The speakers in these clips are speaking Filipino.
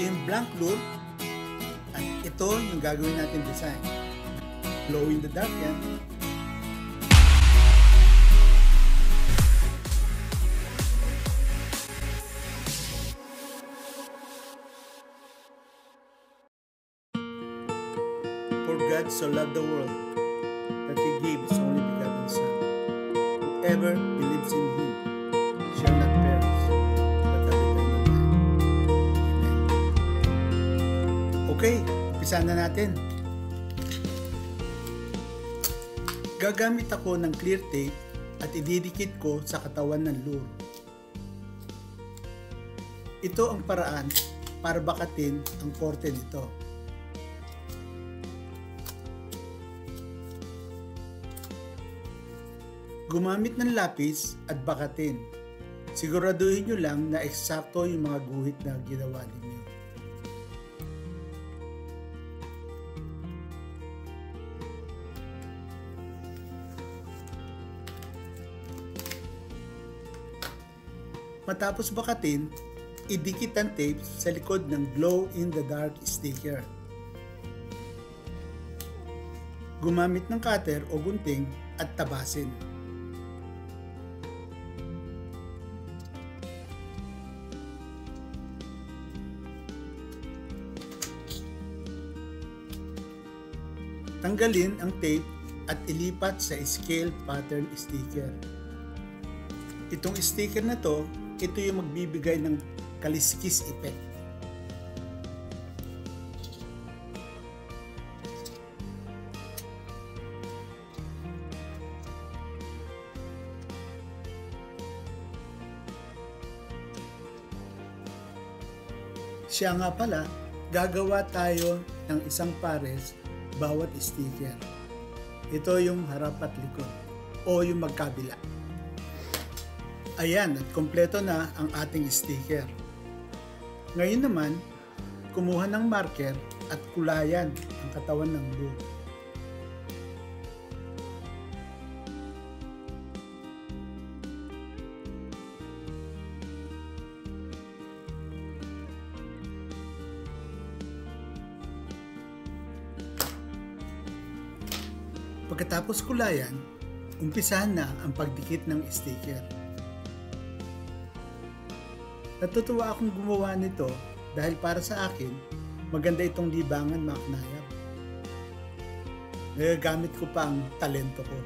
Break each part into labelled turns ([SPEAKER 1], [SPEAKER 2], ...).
[SPEAKER 1] yung blank lure at ito yung gagawin natin design. Glow in the dark yan. For God so loved the world that He gave His only begotten Son. Whoever believes in Him shall not perish, but have eternal life. Amen. Okay, umpisa na natin. Gagamit ako ng clear tape at ididikit ko sa katawan ng lure. Ito ang paraan para bakatin ang korte nito. Gumamit ng lapis at bakatin. Siguraduhin nyo lang na eksakto yung mga guhit na ginawa ninyo. Matapos bakatin, idikit ang tape sa likod ng glow in the dark sticker. Gumamit ng cutter o gunting at tabasin. Tanggalin ang tape at ilipat sa scale pattern sticker. Itong sticker na to, ito yung magbibigay ng kaliskis effect. Siya nga pala, gagawa tayo ng isang pares bawat sticker. Ito yung harap at likod o yung magkabila. Ayan, at kompleto na ang ating sticker. Ngayon naman, kumuha ng marker at kulayan ang katawan ng lure. Pagkatapos kulayan, umpisahan na ang pagdikit ng sticker. Natutuwa akong gumawa nito dahil para sa akin, maganda itong libangan maknayab. Nagagamit ko pa ang talento ko.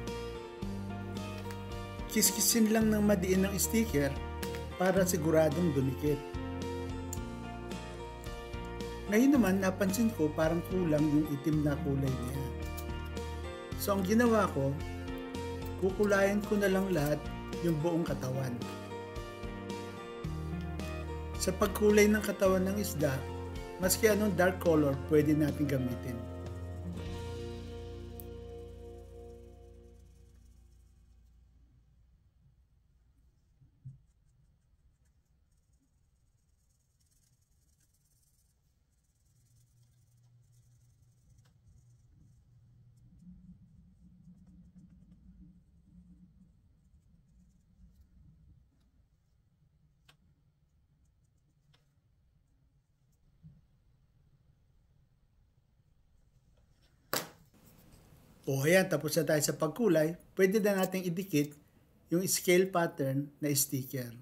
[SPEAKER 1] Kiskisin lang ng madiin ng sticker para siguradong dumikit. Ngayon naman napansin ko parang kulang yung itim na kulay niya. So ang ginawa ko, kukulayan ko na lang lahat yung buong katawan. Sa pagkulay ng katawan ng isda, maski anong dark color pwede natin gamitin. O ayan, tapos na tayo sa pagkulay, pwede na natin idikit yung scale pattern na sticker.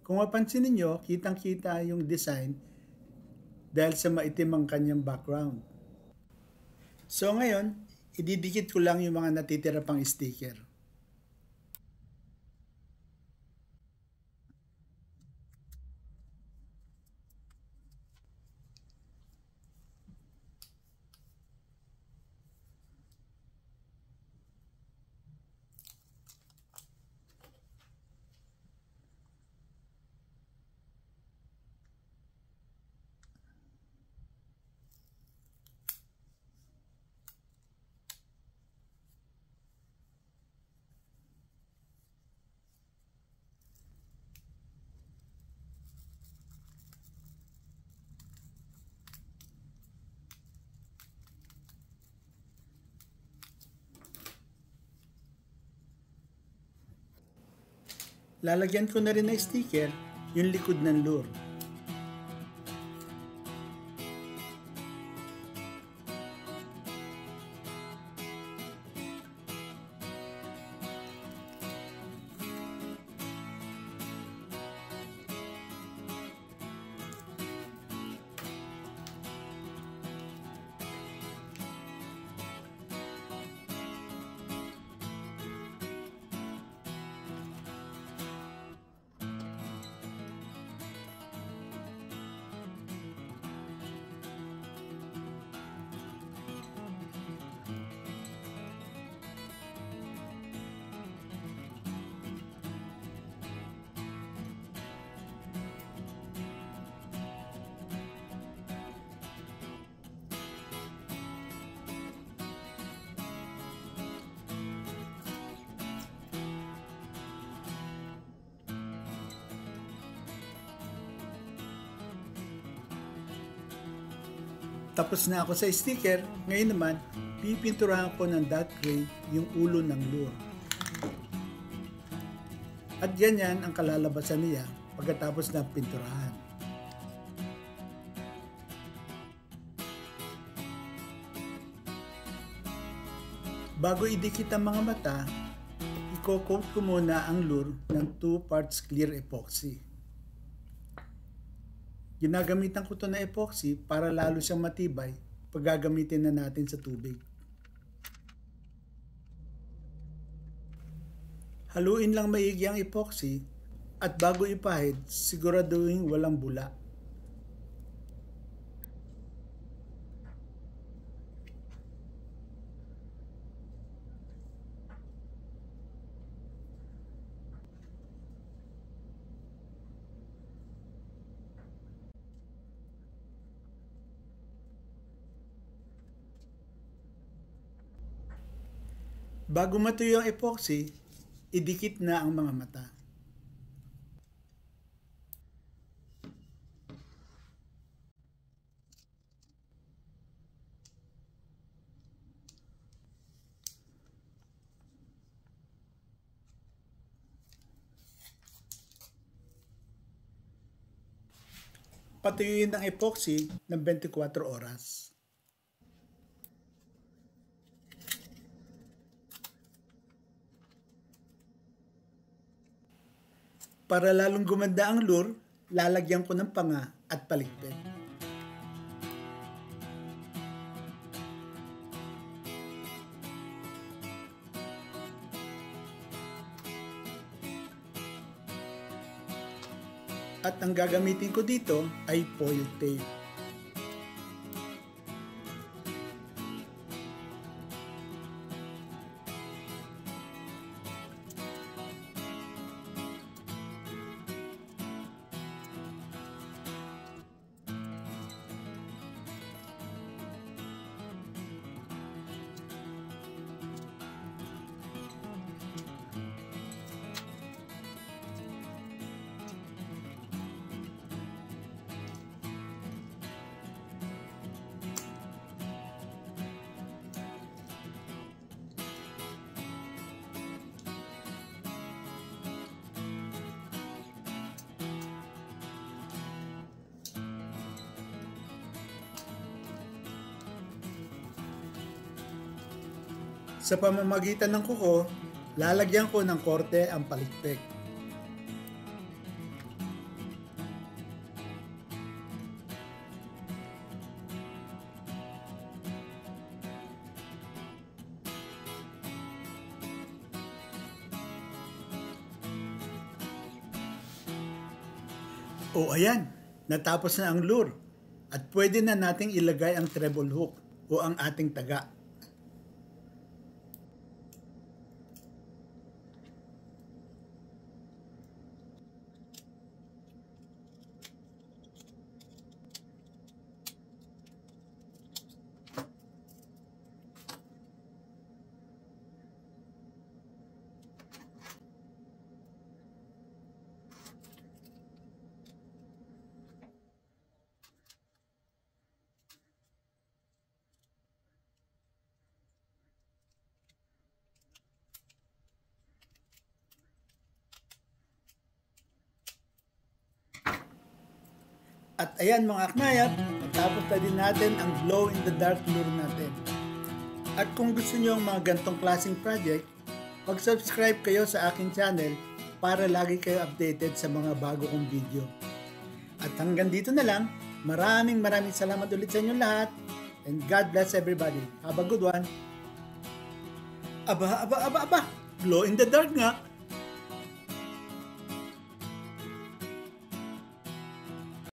[SPEAKER 1] Kung mapansin niyo, kitang-kita yung design dahil sa maitim ang kanyang background. So ngayon, ididikit ko lang yung mga natitira pang sticker. Lalagyan ko na rin ng sticker yung likod ng lure. Tapos na ako sa sticker. Ngayon naman, pipinturahan ko ng dark gray yung ulo ng lure. At ganyan ang kalalabasan niya pagkatapos ng pinturahan. Bago idikit ang mga mata, i-coat ko muna ang lure ng 2 parts clear epoxy. Ginagamitan ko ito na epoxy para lalo siyang matibay pag gagamitin na natin sa tubig. Haluin lang maigi ang epoxy at bago ipahid, siguraduhin walang bula. Bago matuyo ang epoxy, idikit na ang mga mata. Patuyuin ang epoxy ng 24 oras. Para lalong gumanda ang lure, lalagyan ko ng panga at palikpik. At ang gagamitin ko dito ay foil tape. Sa pamamagitan ng kuko, lalagyan ko ng korte ang palikpik. O ayan, natapos na ang lure at pwede na nating ilagay ang treble hook o ang ating taga. At ayan mga akmayap, natapos na din natin ang glow in the dark lure natin. At kung gusto nyo ang mga gantong klaseng project, mag-subscribe kayo sa aking channel para lagi kayo updated sa mga bago kong video. At hanggang dito na lang, maraming salamat ulit sa inyo lahat and God bless everybody. Have a good one. Aba, glow in the dark nga!